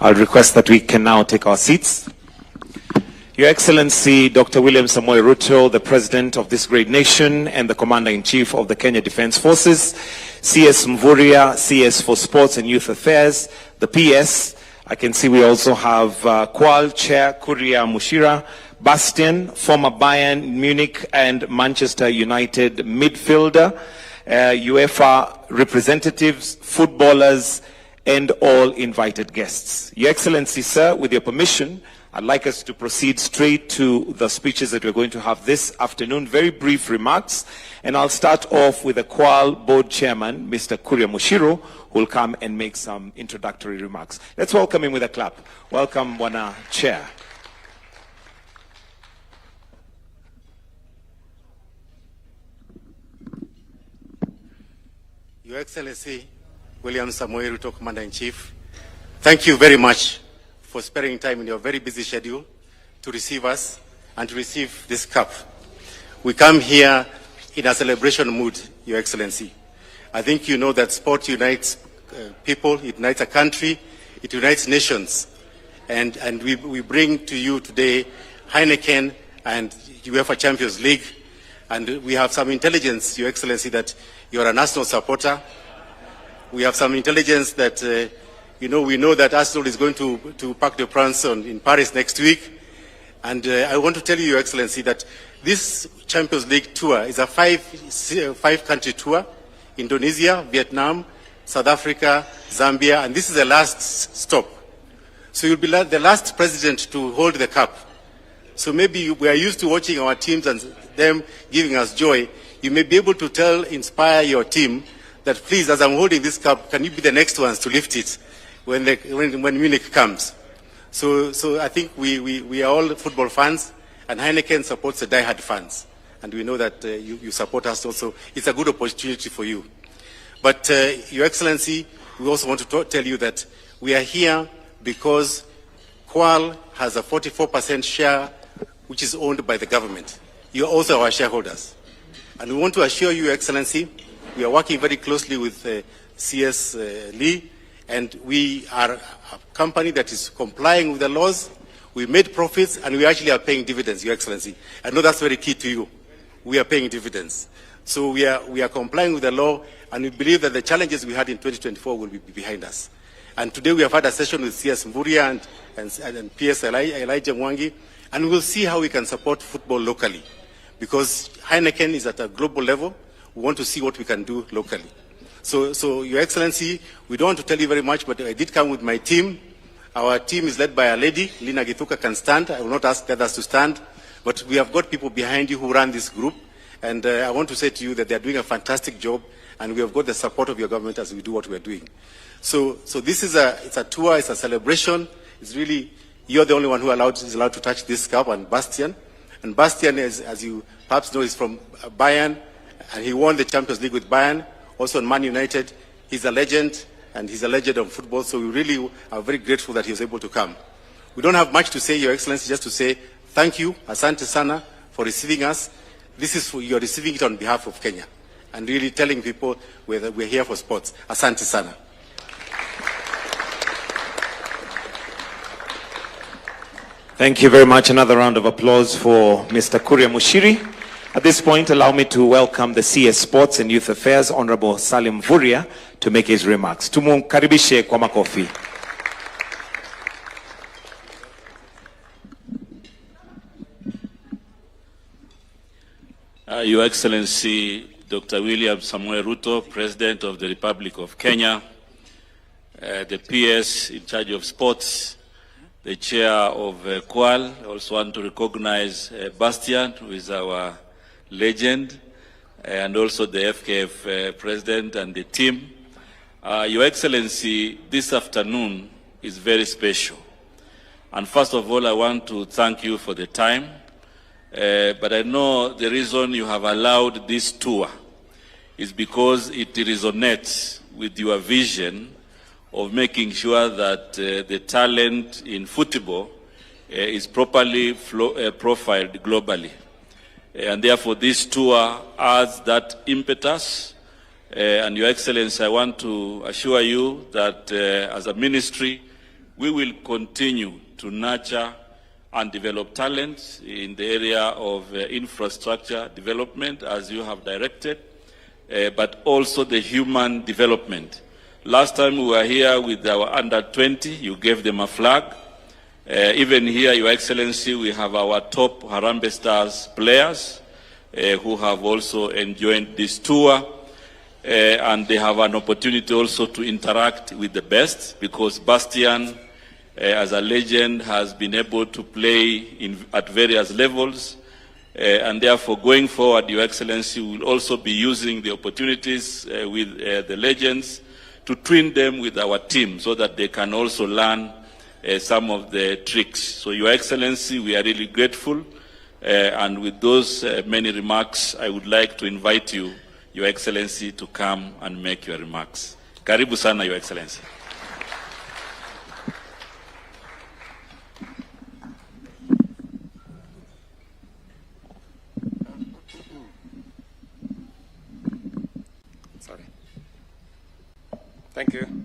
I'll request that we can now take our seats. Your Excellency, Dr. William Samoei Ruto, the President of this great nation and the Commander-in-Chief of the Kenya Defence Forces, CS Mvurya, CS for Sports and Youth Affairs, the PS. I can see we also have Qual Chair Kuria Mushira, Bastian, former Bayern, Munich and Manchester United midfielder, UEFA representatives, footballers, and all invited guests. Your Excellency, sir, with your permission, I'd like us to proceed straight to the speeches that we're going to have this afternoon. Very brief remarks. And I'll start off with the Qual Board Chairman, Mr. Kuria Mushiro, who will come and make some introductory remarks. Let's welcome him with a clap. Welcome, Wana Chair. Your Excellency, William Samoei Ruto, Commander-in-Chief, thank you very much for sparing time in your very busy schedule to receive us and to receive this cup. We come here in a celebration mood, Your Excellency. I think you know that sport unites people, it unites a country, it unites nations. And we bring to you today Heineken and UEFA Champions League. And we have some intelligence, Your Excellency, that you're a national supporter. We have some intelligence that, we know that Arsenal is going to Parc des Princes in Paris next week. And I want to tell you, Your Excellency, that this Champions League tour is a five-country tour: Indonesia, Vietnam, South Africa, Zambia, and this is the last stop. So you'll be the last president to hold the cup. So maybe we are used to watching our teams and them giving us joy. You may be able to inspire your team that, please, as I'm holding this cup, can you be the next ones to lift it when Munich comes? So I think we are all football fans, and Heineken supports the diehard fans. And we know that you support us also. It's a good opportunity for you. But, Your Excellency, we also want to tell you that we are here because Qual has a 44% share, which is owned by the government. You are also our shareholders. And we want to assure you, Your Excellency, we are working very closely with CS Lee, and we are a company that is complying with the laws. We made profits, and we actually are paying dividends, Your Excellency. I know that's very key to you. We are paying dividends. So we are complying with the law, and we believe that the challenges we had in 2024 will be behind us. And today we have had a session with CS Mvurya and PS Elijah Mwangi, and we'll see how we can support football locally. Because Heineken is at a global level, we want to see what we can do locally. So Your Excellency, we don't want to tell you very much, but I did come with my team. Our team is led by a lady. Lina Githuka can stand. I will not ask the others to stand. But we have got people behind you who run this group. And I want to say to you that they are doing a fantastic job, and we have got the support of your government as we do what we are doing. So this is it's a tour, it's a celebration. It's really, you're the only one who is allowed to touch this cup, and Bastian. And Bastian, as you perhaps know, is from Bayern, and he won the Champions League with Bayern, also in Man United. He's a legend, and he's a legend of football, so we really are very grateful that he was able to come. We don't have much to say, Your Excellency, just to say thank you, asante sana, for receiving us. This is you're receiving it on behalf of Kenya, and really telling people we're here for sports. Asante sana. Thank you very much. Another round of applause for Mr. Kuria Mushiri. At this point, allow me to welcome the CS Sports and Youth Affairs, Honorable Salim Vuria, to make his remarks. Tumukaribishe kwa makofi. Your Excellency, Dr. William Samoei Ruto, President of the Republic of Kenya, the PS in charge of sports, the chair of Qual. I also want to recognize Bastian, who is our legend, and also the FKF president and the team. Your Excellency, this afternoon is very special. And first of all, I want to thank you for the time. But I know the reason you have allowed this tour is because it resonates with your vision of making sure that the talent in football is properly profiled globally. And therefore this tour adds that impetus. And Your Excellency, I want to assure you that as a ministry, we will continue to nurture and develop talent in the area of infrastructure development, as you have directed, but also the human development. Last time we were here with our under-20, you gave them a flag. Even here, Your Excellency, we have our top Harambee Stars players who have also enjoyed this tour, and they have an opportunity also to interact with the best, because Bastian, as a legend, has been able to play at various levels, and therefore going forward, Your Excellency, will also be using the opportunities with the legends to train them with our team so that they can also learn some of the tricks. So Your Excellency, we are really grateful, and with those many remarks, I would like to invite you, Your Excellency, to come and make your remarks. Karibu sana, Your Excellency.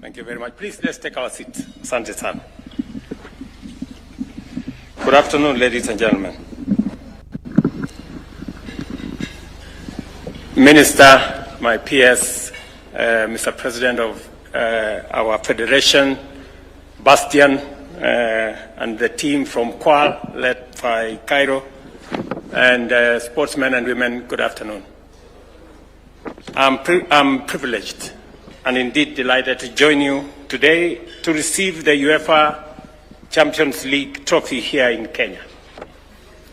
Thank you very much. Please, let's take our seats. Asante sana. Good afternoon, ladies and gentlemen. Minister, my PS, Mr. President of our Federation, Bastian, and the team from Qual, led by Cairo, and sportsmen and women, good afternoon. I'm privileged and indeed delighted to join you today to receive the UEFA Champions League trophy here in Kenya.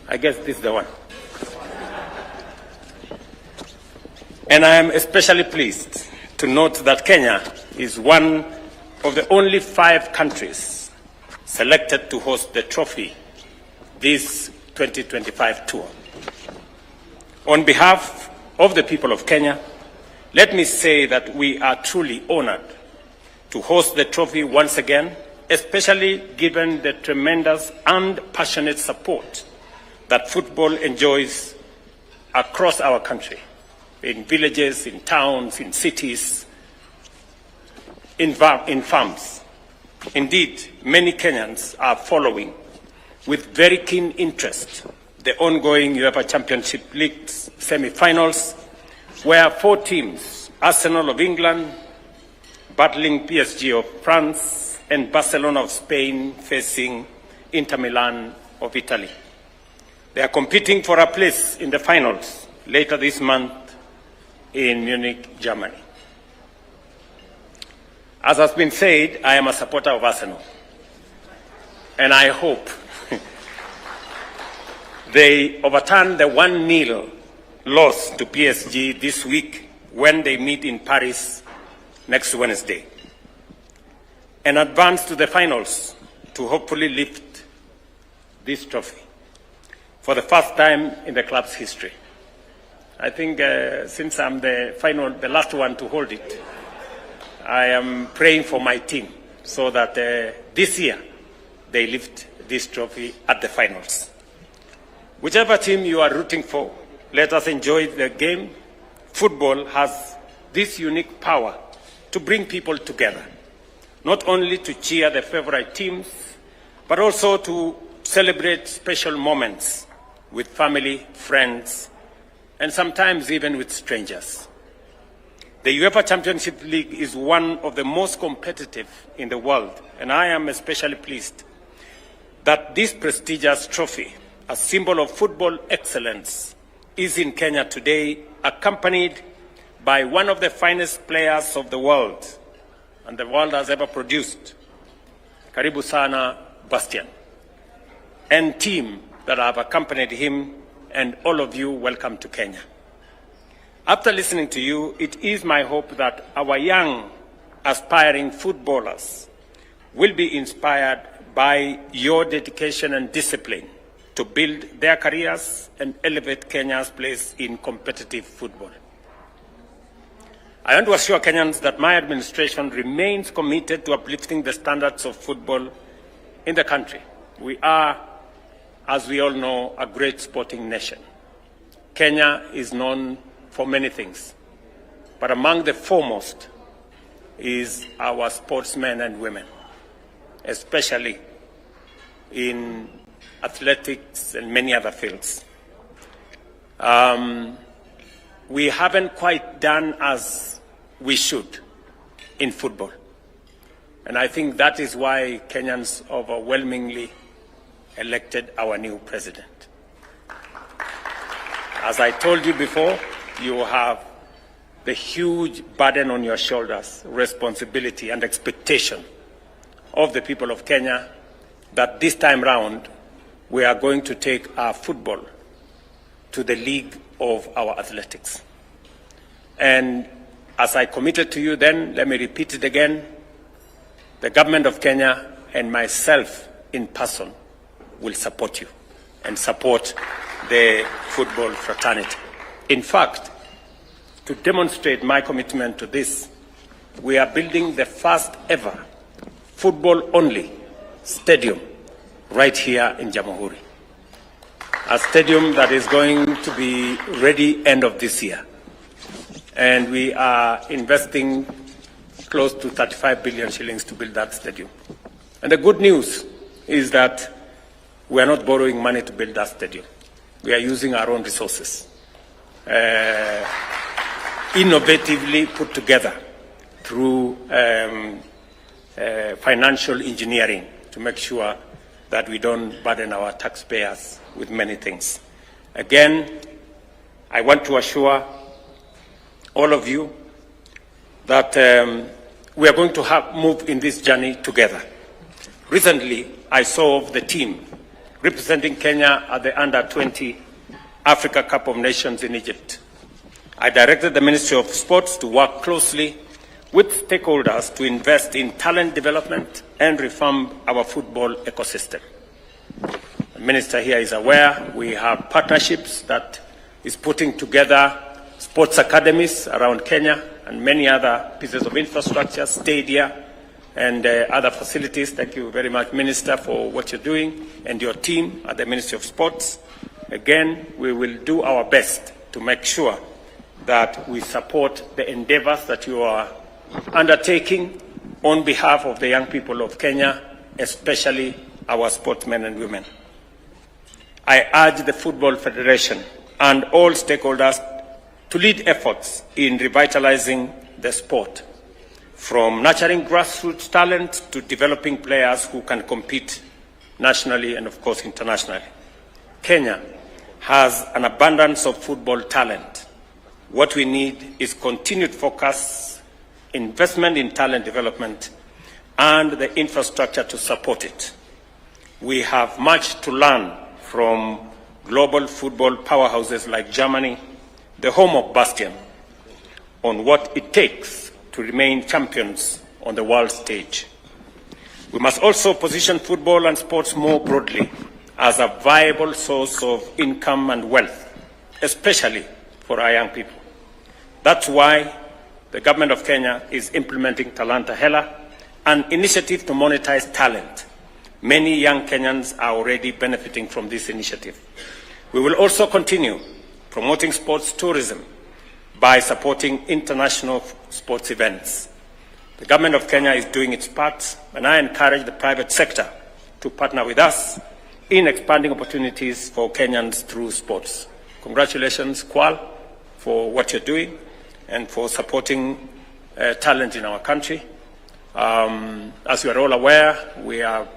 I guess this is the one. And I am especially pleased to note that Kenya is one of the only 5 countries selected to host the trophy this 2025 tour. On behalf of the people of Kenya, let me say that we are truly honored to host the trophy once again, especially given the tremendous and passionate support that football enjoys across our country, in villages, in towns, in cities, in farms. Indeed, many Kenyans are following with very keen interest the ongoing UEFA Championship League semi-finals, where 4 teams, Arsenal of England, battling PSG of France, and Barcelona of Spain facing Inter Milan of Italy. They are competing for a place in the finals later this month in Munich, Germany. As has been said, I am a supporter of Arsenal, and I hope they overturn the 1-0 loss to PSG this week when they meet in Paris next Wednesday, and advance to the finals to hopefully lift this trophy for the first time in the club's history. I think since I'm the last one to hold it, I am praying for my team so that this year they lift this trophy at the finals. Whichever team you are rooting for, let us enjoy the game. Football has this unique power to bring people together, not only to cheer the favorite teams, but also to celebrate special moments with family, friends, and sometimes even with strangers. The UEFA Championship League is one of the most competitive in the world, and I am especially pleased that this prestigious trophy, a symbol of football excellence, is in Kenya today, accompanied by one of the finest players of the world and the world has ever produced, Karibu Sana Bastian, and team that have accompanied him, and all of you, welcome to Kenya. After listening to you, it is my hope that our young, aspiring footballers will be inspired by your dedication and discipline to build their careers and elevate Kenya's place in competitive football. I want to assure Kenyans that my administration remains committed to uplifting the standards of football in the country. We are, as we all know, a great sporting nation. Kenya is known for many things, but among the foremost is our sportsmen and women, especially in athletics and many other fields. We haven't quite done as we should in football, and I think that is why Kenyans overwhelmingly elected our new president. As I told you before, you have the huge burden on your shoulders, responsibility and expectation of the people of Kenya that this time round we are going to take our football to the league of our athletics. And as I committed to you then, let me repeat it again, the government of Kenya and myself in person will support you and support the football fraternity. In fact, to demonstrate my commitment to this, we are building the first ever football-only stadium right here in Jamhuri. A stadium that is going to be ready end of this year. And we are investing close to 35 billion shillings to build that stadium. And the good news is that we are not borrowing money to build that stadium. We are using our own resources, innovatively put together through financial engineering to make sure that we don't burden our taxpayers with many things. Again, I want to assure all of you that we are going to move in this journey together. Recently, I saw the team representing Kenya at the Under-20 Africa Cup of Nations in Egypt. I directed the Ministry of Sports to work closely with stakeholders to invest in talent development and reform our football ecosystem. The Minister here is aware we have partnerships that is putting together sports academies around Kenya and many other pieces of infrastructure, stadia, and other facilities. Thank you very much, Minister, for what you're doing and your team at the Ministry of Sports. Again, we will do our best to make sure that we support the endeavors that you are undertaking on behalf of the young people of Kenya, especially our sportsmen and women. I urge the Football Federation and all stakeholders to lead efforts in revitalizing the sport, from nurturing grassroots talent to developing players who can compete nationally and, of course, internationally. Kenya has an abundance of football talent. What we need is continued focus, investment in talent development, and the infrastructure to support it. We have much to learn from global football powerhouses like Germany, the home of Bastian, on what it takes to remain champions on the world stage. We must also position football and sports more broadly as a viable source of income and wealth, especially for our young people. That's why the government of Kenya is implementing Talanta Hela, an initiative to monetize talent. Many young Kenyans are already benefiting from this initiative. We will also continue promoting sports tourism by supporting international sports events. The government of Kenya is doing its part, and I encourage the private sector to partner with us in expanding opportunities for Kenyans through sports. Congratulations, Qual, for what you're doing and for supporting talent in our country. As you are all aware, we are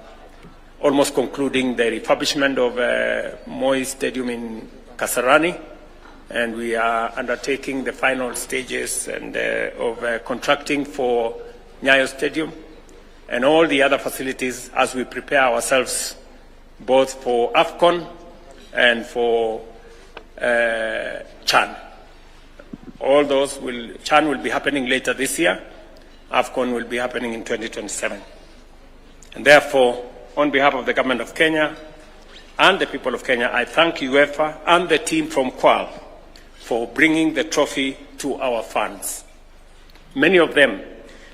almost concluding the refurbishment of Moi Stadium in Kasarani, and we are undertaking the final stages of contracting for Nyayo Stadium and all the other facilities as we prepare ourselves both for AFCON and for CHAN. All those CHAN will be happening later this year. AFCON will be happening in 2027. And therefore, on behalf of the government of Kenya and the people of Kenya, I thank UEFA and the team from Qual for bringing the trophy to our fans. Many of them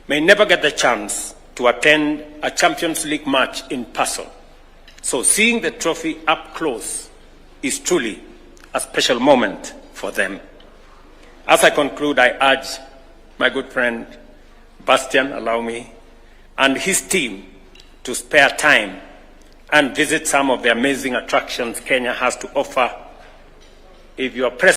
may never get the chance to attend a Champions League match in person. So seeing the trophy up close is truly a special moment for them. As I conclude, I urge my good friend Bastian, allow me, and his team to spare time and visit some of the amazing attractions Kenya has to offer. If you are present